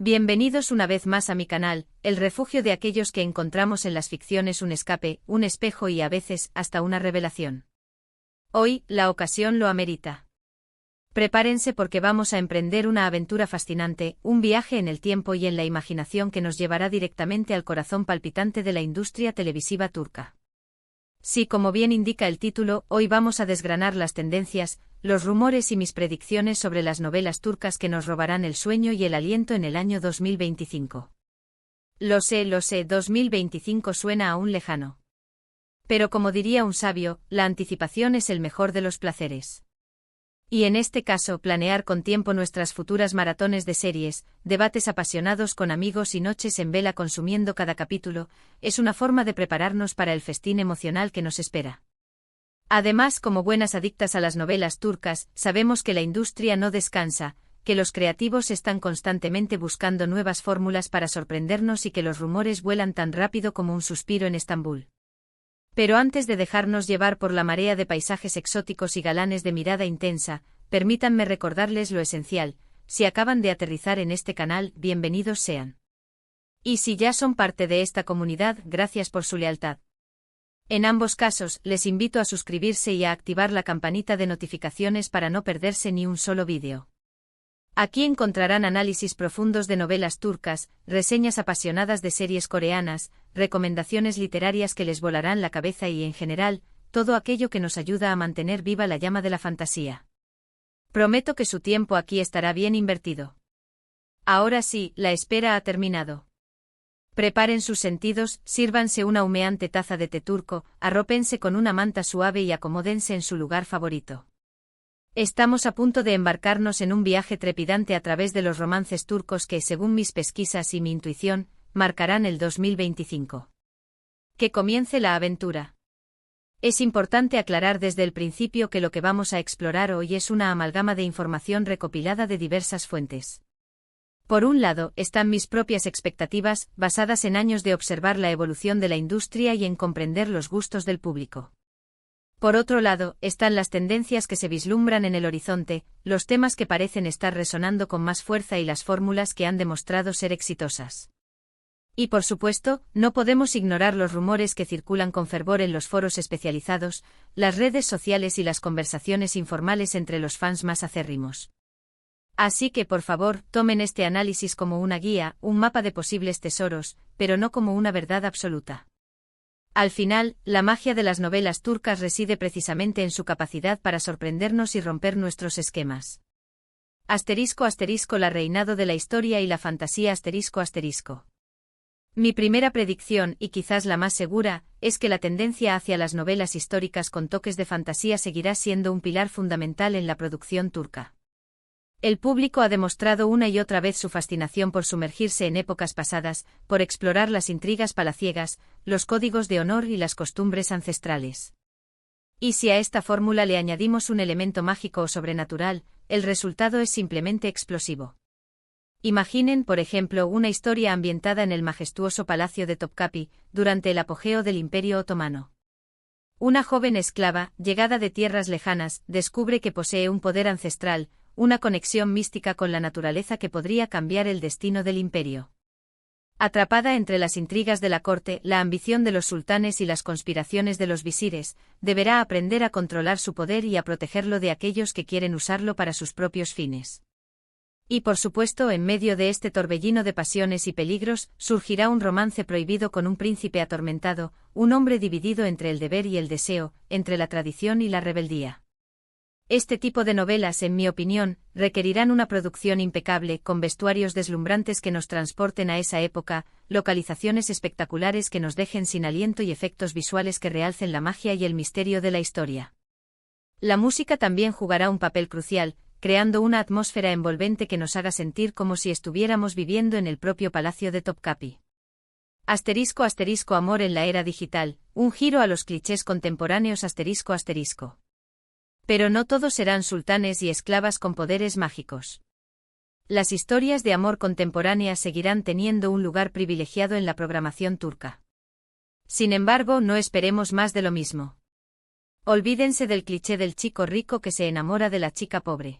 Bienvenidos una vez más a mi canal, el refugio de aquellos que encontramos en las ficciones un escape, un espejo y a veces hasta una revelación. Hoy, la ocasión lo amerita. Prepárense porque vamos a emprender una aventura fascinante, un viaje en el tiempo y en la imaginación que nos llevará directamente al corazón palpitante de la industria televisiva turca. Sí, como bien indica el título, hoy vamos a desgranar las tendencias, los rumores y mis predicciones sobre las novelas turcas que nos robarán el sueño y el aliento en el año 2025. Lo sé, 2025 suena aún lejano. Pero como diría un sabio, la anticipación es el mejor de los placeres. Y en este caso, planear con tiempo nuestras futuras maratones de series, debates apasionados con amigos y noches en vela consumiendo cada capítulo, es una forma de prepararnos para el festín emocional que nos espera. Además, como buenas adictas a las novelas turcas, sabemos que la industria no descansa, que los creativos están constantemente buscando nuevas fórmulas para sorprendernos y que los rumores vuelan tan rápido como un suspiro en Estambul. Pero antes de dejarnos llevar por la marea de paisajes exóticos y galanes de mirada intensa, permítanme recordarles lo esencial: si acaban de aterrizar en este canal, bienvenidos sean. Y si ya son parte de esta comunidad, gracias por su lealtad. En ambos casos, les invito a suscribirse y a activar la campanita de notificaciones para no perderse ni un solo vídeo. Aquí encontrarán análisis profundos de novelas turcas, reseñas apasionadas de series coreanas, recomendaciones literarias que les volarán la cabeza y, en general, todo aquello que nos ayuda a mantener viva la llama de la fantasía. Prometo que su tiempo aquí estará bien invertido. Ahora sí, la espera ha terminado. Preparen sus sentidos, sírvanse una humeante taza de té turco, arrópense con una manta suave y acomódense en su lugar favorito. Estamos a punto de embarcarnos en un viaje trepidante a través de los romances turcos que, según mis pesquisas y mi intuición, marcarán el 2025. Que comience la aventura. Es importante aclarar desde el principio que lo que vamos a explorar hoy es una amalgama de información recopilada de diversas fuentes. Por un lado, están mis propias expectativas, basadas en años de observar la evolución de la industria y en comprender los gustos del público. Por otro lado, están las tendencias que se vislumbran en el horizonte, los temas que parecen estar resonando con más fuerza y las fórmulas que han demostrado ser exitosas. Y por supuesto, no podemos ignorar los rumores que circulan con fervor en los foros especializados, las redes sociales y las conversaciones informales entre los fans más acérrimos. Así que, por favor, tomen este análisis como una guía, un mapa de posibles tesoros, pero no como una verdad absoluta. Al final, la magia de las novelas turcas reside precisamente en su capacidad para sorprendernos y romper nuestros esquemas. ***, la reinado de la historia y la fantasía ***. Mi primera predicción, y quizás la más segura, es que la tendencia hacia las novelas históricas con toques de fantasía seguirá siendo un pilar fundamental en la producción turca. El público ha demostrado una y otra vez su fascinación por sumergirse en épocas pasadas, por explorar las intrigas palaciegas, los códigos de honor y las costumbres ancestrales. Y si a esta fórmula le añadimos un elemento mágico o sobrenatural, el resultado es simplemente explosivo. Imaginen, por ejemplo, una historia ambientada en el majestuoso palacio de Topkapi, durante el apogeo del Imperio Otomano. Una joven esclava, llegada de tierras lejanas, descubre que posee un poder ancestral, una conexión mística con la naturaleza que podría cambiar el destino del imperio. Atrapada entre las intrigas de la corte, la ambición de los sultanes y las conspiraciones de los visires, deberá aprender a controlar su poder y a protegerlo de aquellos que quieren usarlo para sus propios fines. Y por supuesto, en medio de este torbellino de pasiones y peligros, surgirá un romance prohibido con un príncipe atormentado, un hombre dividido entre el deber y el deseo, entre la tradición y la rebeldía. Este tipo de novelas, en mi opinión, requerirán una producción impecable, con vestuarios deslumbrantes que nos transporten a esa época, localizaciones espectaculares que nos dejen sin aliento y efectos visuales que realcen la magia y el misterio de la historia. La música también jugará un papel crucial, creando una atmósfera envolvente que nos haga sentir como si estuviéramos viviendo en el propio palacio de Topkapi. ***, amor en la era digital, un giro a los clichés contemporáneos ***. Pero no todos serán sultanes y esclavas con poderes mágicos. Las historias de amor contemporáneas seguirán teniendo un lugar privilegiado en la programación turca. Sin embargo, no esperemos más de lo mismo. Olvídense del cliché del chico rico que se enamora de la chica pobre.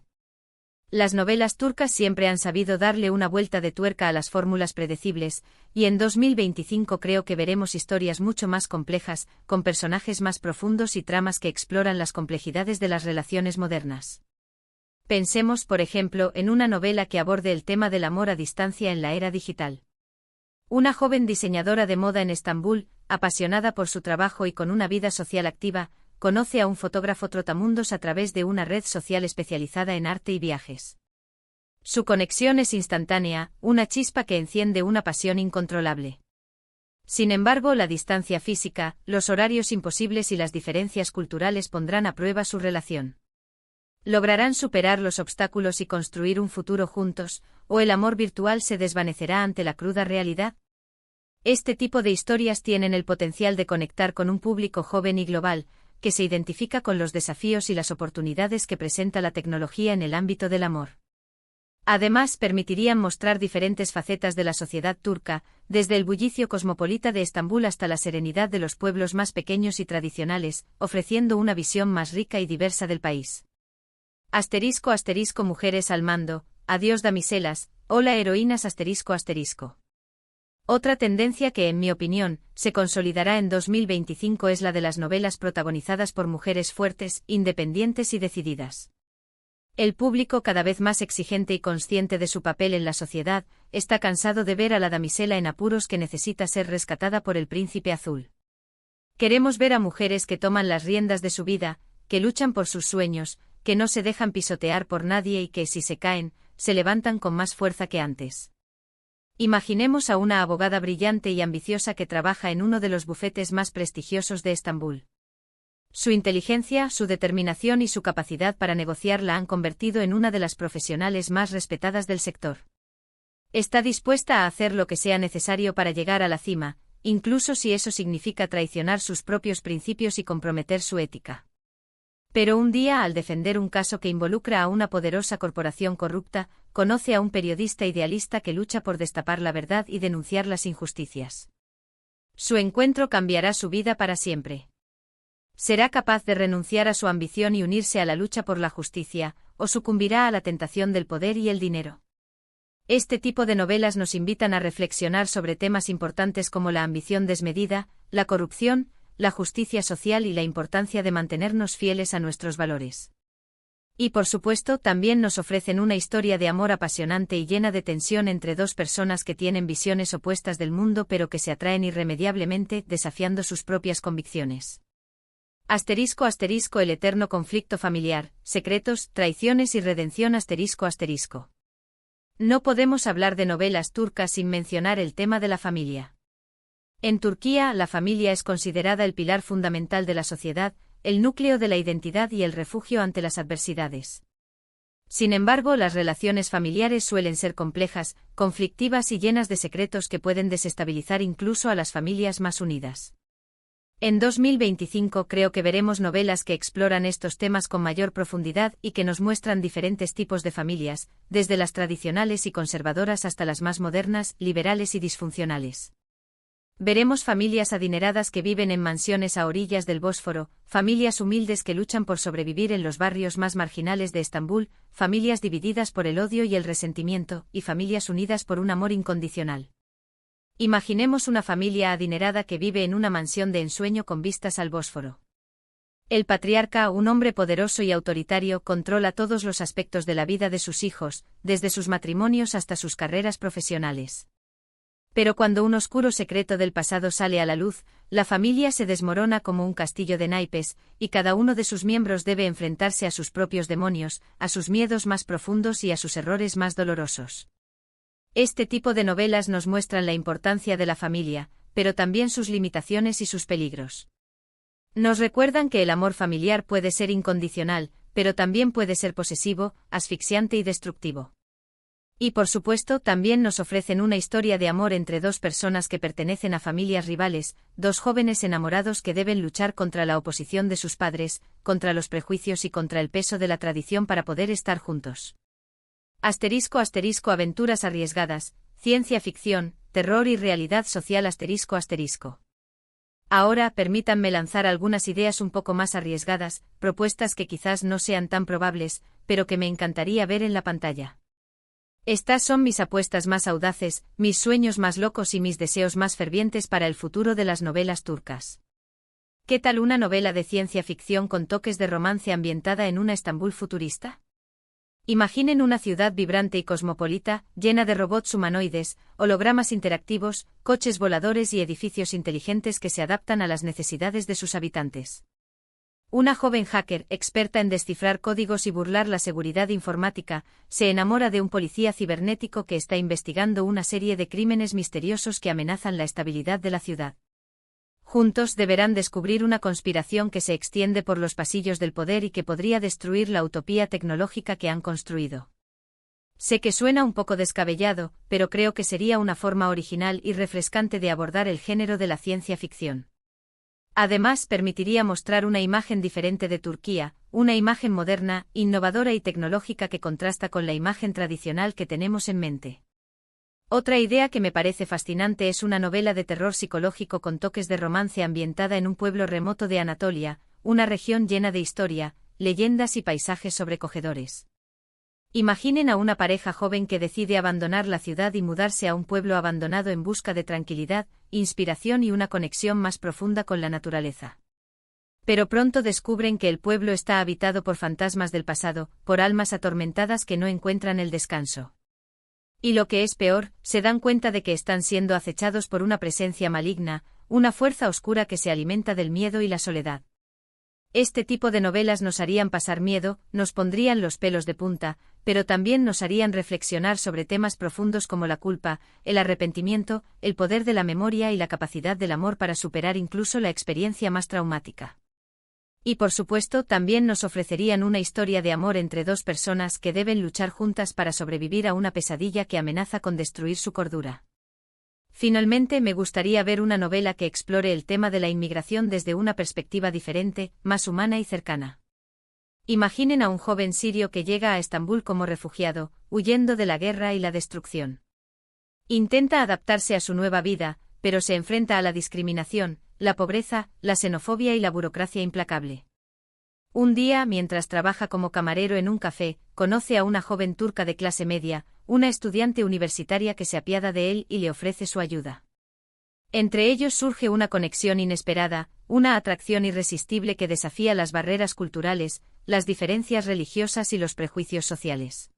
Las novelas turcas siempre han sabido darle una vuelta de tuerca a las fórmulas predecibles, y en 2025 creo que veremos historias mucho más complejas, con personajes más profundos y tramas que exploran las complejidades de las relaciones modernas. Pensemos, por ejemplo, en una novela que aborde el tema del amor a distancia en la era digital. Una joven diseñadora de moda en Estambul, apasionada por su trabajo y con una vida social activa, conoce a un fotógrafo trotamundos a través de una red social especializada en arte y viajes. Su conexión es instantánea, una chispa que enciende una pasión incontrolable. Sin embargo, la distancia física, los horarios imposibles y las diferencias culturales pondrán a prueba su relación. ¿Lograrán superar los obstáculos y construir un futuro juntos, o el amor virtual se desvanecerá ante la cruda realidad? Este tipo de historias tienen el potencial de conectar con un público joven y global, que se identifica con los desafíos y las oportunidades que presenta la tecnología en el ámbito del amor. Además, permitirían mostrar diferentes facetas de la sociedad turca, desde el bullicio cosmopolita de Estambul hasta la serenidad de los pueblos más pequeños y tradicionales, ofreciendo una visión más rica y diversa del país. *** Mujeres al mando, adiós damiselas, hola heroínas ***. Otra tendencia que, en mi opinión, se consolidará en 2025 es la de las novelas protagonizadas por mujeres fuertes, independientes y decididas. El público, cada vez más exigente y consciente de su papel en la sociedad, está cansado de ver a la damisela en apuros que necesita ser rescatada por el príncipe azul. Queremos ver a mujeres que toman las riendas de su vida, que luchan por sus sueños, que no se dejan pisotear por nadie y que, si se caen, se levantan con más fuerza que antes. Imaginemos a una abogada brillante y ambiciosa que trabaja en uno de los bufetes más prestigiosos de Estambul. Su inteligencia, su determinación y su capacidad para negociar la han convertido en una de las profesionales más respetadas del sector. Está dispuesta a hacer lo que sea necesario para llegar a la cima, incluso si eso significa traicionar sus propios principios y comprometer su ética. Pero un día, al defender un caso que involucra a una poderosa corporación corrupta, conoce a un periodista idealista que lucha por destapar la verdad y denunciar las injusticias. Su encuentro cambiará su vida para siempre. ¿Será capaz de renunciar a su ambición y unirse a la lucha por la justicia, o sucumbirá a la tentación del poder y el dinero? Este tipo de novelas nos invitan a reflexionar sobre temas importantes como la ambición desmedida, la corrupción, la justicia social y la importancia de mantenernos fieles a nuestros valores. Y por supuesto, también nos ofrecen una historia de amor apasionante y llena de tensión entre dos personas que tienen visiones opuestas del mundo pero que se atraen irremediablemente, desafiando sus propias convicciones. *** El eterno conflicto familiar, secretos, traiciones y redención ***. No podemos hablar de novelas turcas sin mencionar el tema de la familia. En Turquía, la familia es considerada el pilar fundamental de la sociedad, el núcleo de la identidad y el refugio ante las adversidades. Sin embargo, las relaciones familiares suelen ser complejas, conflictivas y llenas de secretos que pueden desestabilizar incluso a las familias más unidas. En 2025 creo que veremos novelas que exploran estos temas con mayor profundidad y que nos muestran diferentes tipos de familias, desde las tradicionales y conservadoras hasta las más modernas, liberales y disfuncionales. Veremos familias adineradas que viven en mansiones a orillas del Bósforo, familias humildes que luchan por sobrevivir en los barrios más marginales de Estambul, familias divididas por el odio y el resentimiento, y familias unidas por un amor incondicional. Imaginemos una familia adinerada que vive en una mansión de ensueño con vistas al Bósforo. El patriarca, un hombre poderoso y autoritario, controla todos los aspectos de la vida de sus hijos, desde sus matrimonios hasta sus carreras profesionales. Pero cuando un oscuro secreto del pasado sale a la luz, la familia se desmorona como un castillo de naipes, y cada uno de sus miembros debe enfrentarse a sus propios demonios, a sus miedos más profundos y a sus errores más dolorosos. Este tipo de novelas nos muestran la importancia de la familia, pero también sus limitaciones y sus peligros. Nos recuerdan que el amor familiar puede ser incondicional, pero también puede ser posesivo, asfixiante y destructivo. Y por supuesto, también nos ofrecen una historia de amor entre dos personas que pertenecen a familias rivales, dos jóvenes enamorados que deben luchar contra la oposición de sus padres, contra los prejuicios y contra el peso de la tradición para poder estar juntos. *** Aventuras arriesgadas, ciencia ficción, terror y realidad social ***. Ahora, permítanme lanzar algunas ideas un poco más arriesgadas, propuestas que quizás no sean tan probables, pero que me encantaría ver en la pantalla. Estas son mis apuestas más audaces, mis sueños más locos y mis deseos más fervientes para el futuro de las novelas turcas. ¿Qué tal una novela de ciencia ficción con toques de romance ambientada en una Estambul futurista? Imaginen una ciudad vibrante y cosmopolita, llena de robots humanoides, hologramas interactivos, coches voladores y edificios inteligentes que se adaptan a las necesidades de sus habitantes. Una joven hacker, experta en descifrar códigos y burlar la seguridad informática, se enamora de un policía cibernético que está investigando una serie de crímenes misteriosos que amenazan la estabilidad de la ciudad. Juntos deberán descubrir una conspiración que se extiende por los pasillos del poder y que podría destruir la utopía tecnológica que han construido. Sé que suena un poco descabellado, pero creo que sería una forma original y refrescante de abordar el género de la ciencia ficción. Además, permitiría mostrar una imagen diferente de Turquía, una imagen moderna, innovadora y tecnológica que contrasta con la imagen tradicional que tenemos en mente. Otra idea que me parece fascinante es una novela de terror psicológico con toques de romance ambientada en un pueblo remoto de Anatolia, una región llena de historia, leyendas y paisajes sobrecogedores. Imaginen a una pareja joven que decide abandonar la ciudad y mudarse a un pueblo abandonado en busca de tranquilidad, inspiración y una conexión más profunda con la naturaleza. Pero pronto descubren que el pueblo está habitado por fantasmas del pasado, por almas atormentadas que no encuentran el descanso. Y lo que es peor, se dan cuenta de que están siendo acechados por una presencia maligna, una fuerza oscura que se alimenta del miedo y la soledad. Este tipo de novelas nos harían pasar miedo, nos pondrían los pelos de punta, pero también nos harían reflexionar sobre temas profundos como la culpa, el arrepentimiento, el poder de la memoria y la capacidad del amor para superar incluso la experiencia más traumática. Y por supuesto también nos ofrecerían una historia de amor entre dos personas que deben luchar juntas para sobrevivir a una pesadilla que amenaza con destruir su cordura. Finalmente me gustaría ver una novela que explore el tema de la inmigración desde una perspectiva diferente, más humana y cercana. Imaginen a un joven sirio que llega a Estambul como refugiado, huyendo de la guerra y la destrucción. Intenta adaptarse a su nueva vida, pero se enfrenta a la discriminación, la pobreza, la xenofobia y la burocracia implacable. Un día, mientras trabaja como camarero en un café, conoce a una joven turca de clase media, una estudiante universitaria que se apiada de él y le ofrece su ayuda. Entre ellos surge una conexión inesperada, una atracción irresistible que desafía las barreras culturales, las diferencias religiosas y los prejuicios sociales.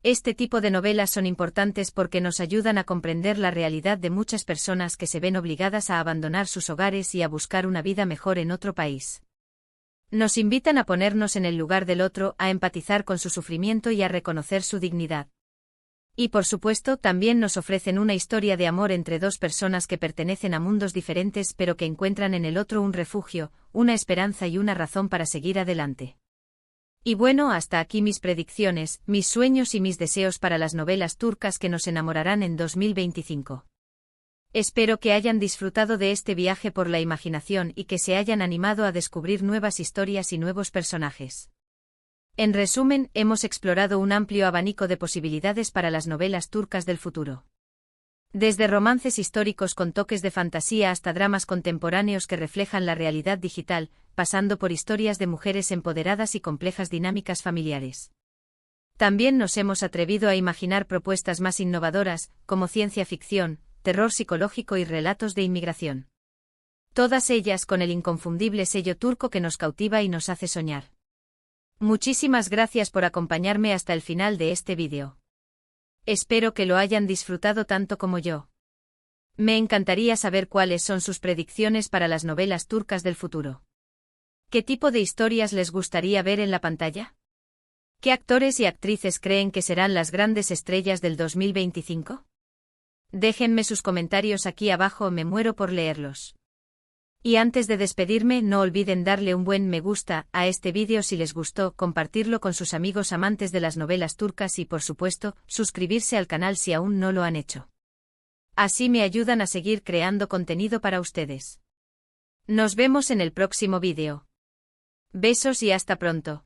Este tipo de novelas son importantes porque nos ayudan a comprender la realidad de muchas personas que se ven obligadas a abandonar sus hogares y a buscar una vida mejor en otro país. Nos invitan a ponernos en el lugar del otro, a empatizar con su sufrimiento y a reconocer su dignidad. Y por supuesto también nos ofrecen una historia de amor entre dos personas que pertenecen a mundos diferentes pero que encuentran en el otro un refugio, una esperanza y una razón para seguir adelante. Y bueno, hasta aquí mis predicciones, mis sueños y mis deseos para las novelas turcas que nos enamorarán en 2025. Espero que hayan disfrutado de este viaje por la imaginación y que se hayan animado a descubrir nuevas historias y nuevos personajes. En resumen, hemos explorado un amplio abanico de posibilidades para las novelas turcas del futuro. Desde romances históricos con toques de fantasía hasta dramas contemporáneos que reflejan la realidad digital, pasando por historias de mujeres empoderadas y complejas dinámicas familiares. También nos hemos atrevido a imaginar propuestas más innovadoras, como ciencia ficción, terror psicológico y relatos de inmigración. Todas ellas con el inconfundible sello turco que nos cautiva y nos hace soñar. Muchísimas gracias por acompañarme hasta el final de este vídeo. Espero que lo hayan disfrutado tanto como yo. Me encantaría saber cuáles son sus predicciones para las novelas turcas del futuro. ¿Qué tipo de historias les gustaría ver en la pantalla? ¿Qué actores y actrices creen que serán las grandes estrellas del 2025? Déjenme sus comentarios aquí abajo, me muero por leerlos. Y antes de despedirme, no olviden darle un buen me gusta a este vídeo si les gustó, compartirlo con sus amigos amantes de las novelas turcas y por supuesto, suscribirse al canal si aún no lo han hecho. Así me ayudan a seguir creando contenido para ustedes. Nos vemos en el próximo vídeo. Besos y hasta pronto.